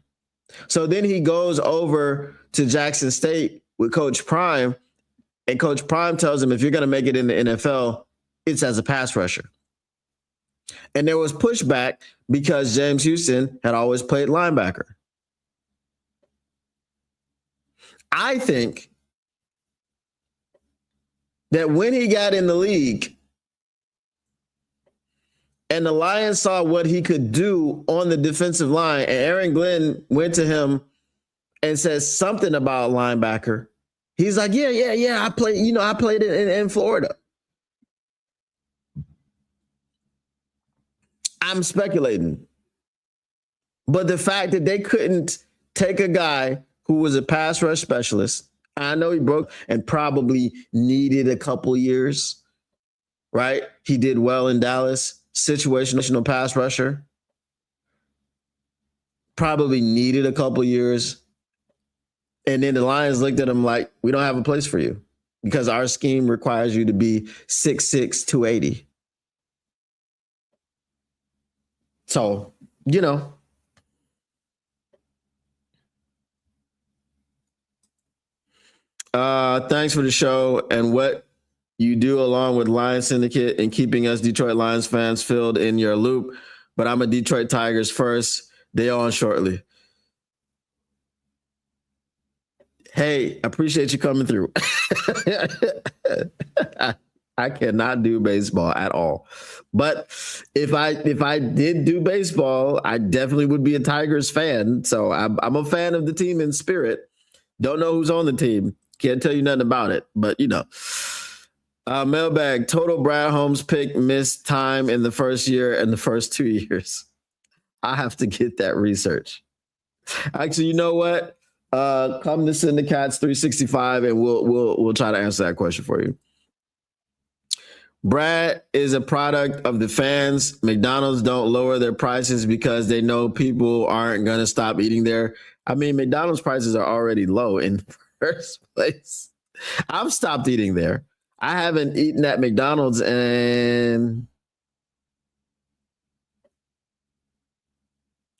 A: So then he goes over to Jackson State with Coach Prime, and Coach Prime tells him, if you're going to make it in the NFL, it's as a pass rusher. And there was pushback because James Houston had always played linebacker. I think that when he got in the league and the Lions saw what he could do on the defensive line, and Aaron Glenn went to him and said something about linebacker, he's like, yeah, I played in Florida. I'm speculating. But the fact that they couldn't take a guy who was a pass rush specialist, I know he broke and probably needed a couple years, right? He did well in Dallas, situational pass rusher, probably needed a couple years. And then the Lions looked at him like, we don't have a place for you because our scheme requires you to be 6'6", 280. So, you know. Thanks for the show and what you do along with Lions Syndicate and keeping us Detroit Lions fans filled in your loop. But I'm a Detroit Tigers first. They on shortly. Hey, appreciate you coming through. I cannot do baseball at all. But if I did do baseball, I definitely would be a Tigers fan. So I'm a fan of the team in spirit. Don't know who's on the team. Can't tell you nothing about it. But, you know. Mailbag, total Brad Holmes pick missed time in the first year and the first 2 years. I have to get that research. Actually, you know what? Come to Syndicats 365 and we'll try to answer that question for you. Brad is a product of the fans. McDonald's don't lower their prices because they know people aren't going to stop eating there. I mean, McDonald's prices are already low in the first place. I've stopped eating there. I haven't eaten at McDonald's in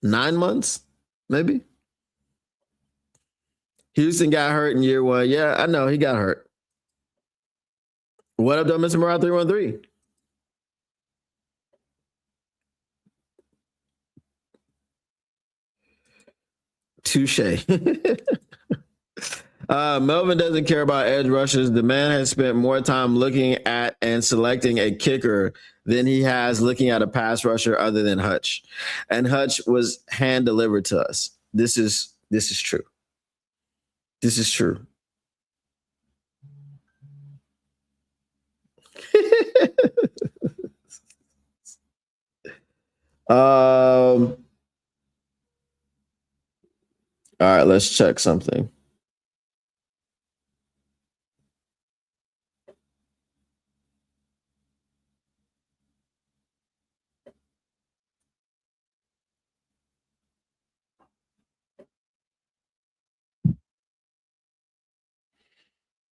A: 9 months, maybe. Houston got hurt in year 1. Yeah, I know he got hurt. What up, though, Mr. Morale 313? Touche. Melvin doesn't care about edge rushers. The man has spent more time looking at and selecting a kicker than he has looking at a pass rusher other than Hutch. And Hutch was hand delivered to us. This is true. This is true. All right, let's check something.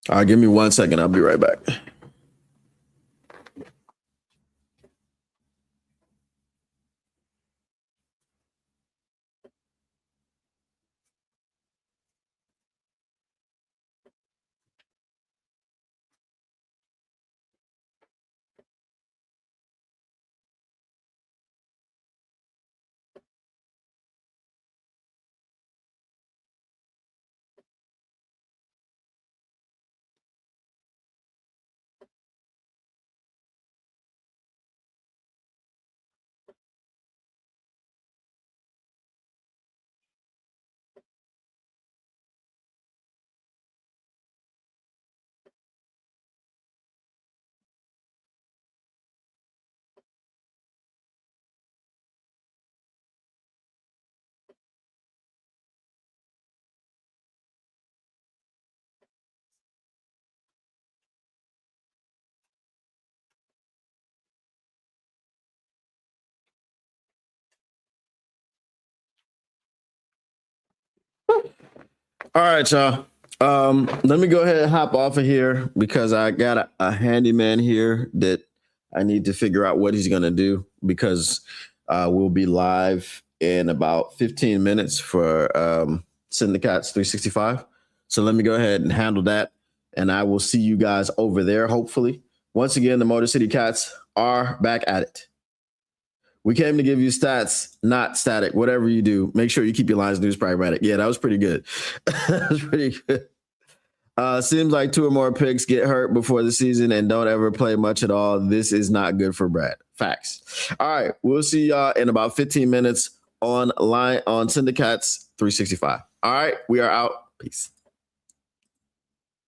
A: All right, give me 1 second. I'll be right back. All right, y'all. Let me go ahead and hop off of here because I got a handyman here that I need to figure out what he's gonna do because we'll be live in about 15 minutes for Syndicates 365. So let me go ahead and handle that, and I will see you guys over there. Hopefully, once again, the Motor City Cats are back at it. We came to give you stats, not static. Whatever you do, make sure you keep your Lions news pragmatic. Yeah, that was pretty good. That was pretty good. Seems like 2 or more picks get hurt before the season and don't ever play much at all. This is not good for Brad. Facts. All right, we'll see y'all in about 15 minutes on Syndicates 365. All right, we are out. Peace.